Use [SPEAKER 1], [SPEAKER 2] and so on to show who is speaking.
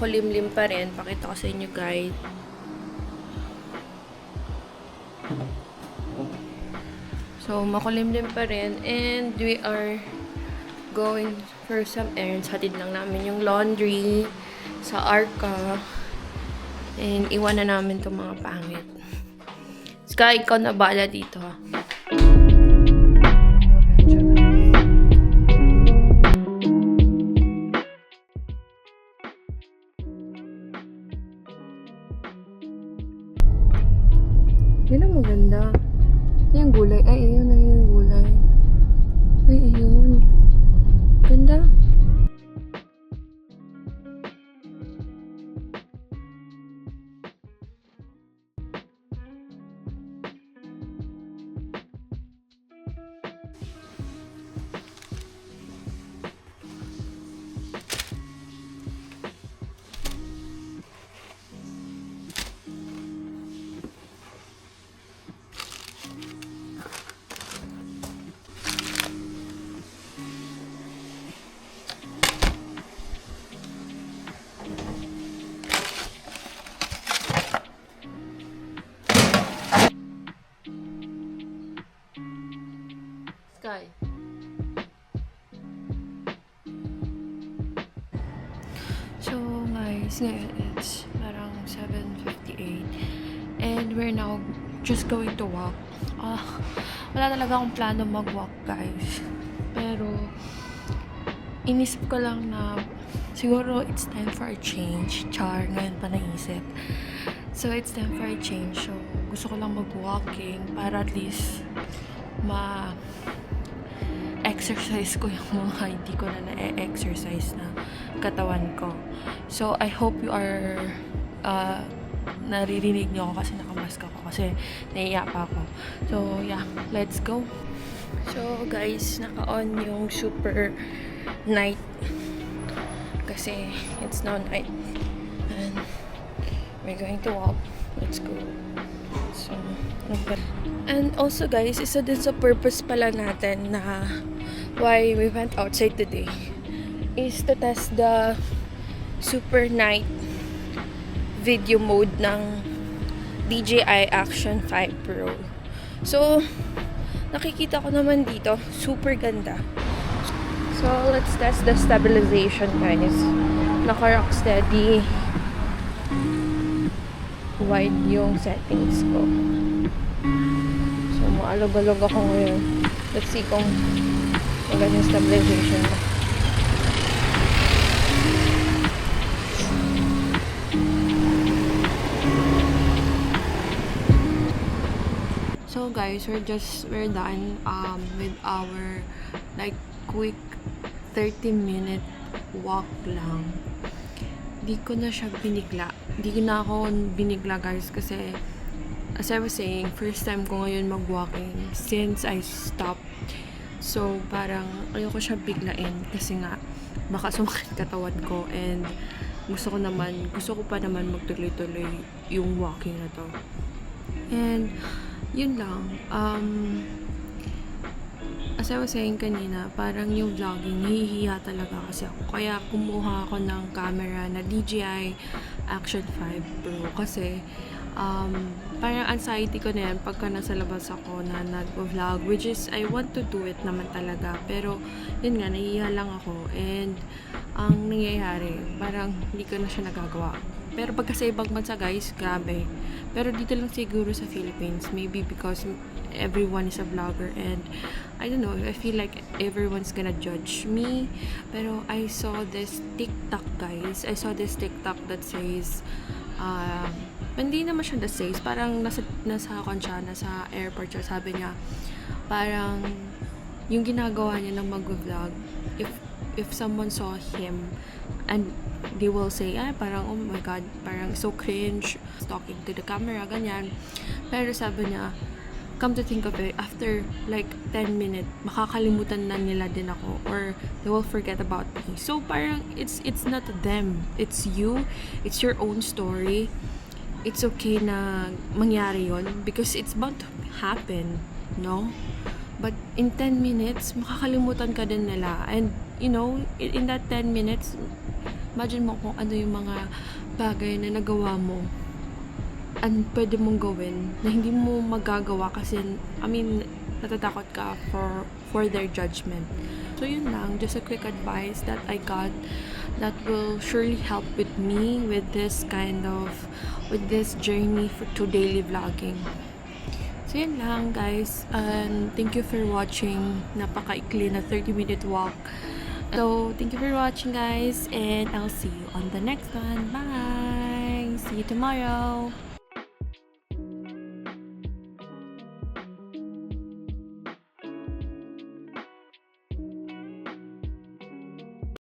[SPEAKER 1] makulimlim pa rin. Pakita ko sa inyo guys. So, makulimlim pa rin. And we are going for some errands. Hatid lang namin yung laundry sa Arca. And iwan na namin itong mga pangit. Sky, ikaw na bala dito ha. Yan ang maganda. Yung gulay. Ay, ayun na yung gulay. Ay, ayun. Ganda. Sky. So guys, ngayon it's parang 7:58 and we're now just going to walk. Wala talaga akong plano mag-walk guys. Pero inisip ko lang na siguro it's time for a change. Char, ngayon pa naisip. So it's time for a change. So gusto ko lang mag-walking para at least exercise ko yung mga hindi ko na na-exercise na katawan ko. So, I hope you are naririnig niyo ako kasi nakamask ako kasi naiiyak pa ako. So, yeah, let's go. So, guys, naka-on yung super night kasi it's now night and we're going to walk. Let's go. So, and also guys, isa din sa purpose pala natin na why we went outside today is to test the super night video mode ng DJI Action 5 Pro. So, nakikita ko naman dito, super ganda. So, let's test the stabilization guys. Naka-rock steady wide yung settings ko. So, maalog-alog ako ngayon. Let's see kung maganda yung stabilization. So, guys, we're done with our like quick 30-minute walk lang. Di ko na siya binigla. Di ko na ako binigla guys kasi as I was saying, first time ko ngayon mag-walking since I stopped. So parang ayoko siya biglain kasi nga baka sumakit katawan ko and gusto ko pa naman magtuloy-tuloy yung walking na to. And yun lang. As I was saying kanina, parang yung vlogging, nahihiya talaga kasi ako. Kaya kumuha ako ng camera na DJI Action 5 Pro kasi parang anxiety ko na yan pagka nasa labas ako na nag-vlog, which is I want to do it naman talaga. Pero yun nga, nahihiya lang ako and ang nangyayari, parang hindi ko na siya nagagawa. Pero pagka sa ibang bansa guys, grabe. Pero dito lang siguro sa Philippines, maybe because everyone is a vlogger and I don't know, I feel like everyone's gonna judge me. Pero I saw this TikTok guys. I saw this TikTok that says hindi naman siya that says, parang nasa airport siya. Sabi niya, parang yung ginagawa niya ng mag-vlog, if someone saw him and they will say, parang oh my god, parang so cringe talking to the camera, ganyan. Pero sabi niya, come to think of it, after like 10 minutes, makakalimutan na nila din ako or they will forget about me. So parang it's not them, it's you, it's your own story. It's okay na mangyari yon because it's bound to happen, no? But in 10 minutes, makakalimutan ka din nila. And, you know, in that 10 minutes, imagine mo kung ano yung mga bagay na nagawa mo and pwede mong gawin na hindi mo magagawa kasi, natatakot ka for their judgment. So, yun lang. Just a quick advice that I got that will surely help with me with this journey to daily vlogging. So, yun lang, guys. And thank you for watching. Napaka-ikli na 30-minute walk. So, thank you for watching, guys. And I'll see you on the next one. Bye! See you tomorrow!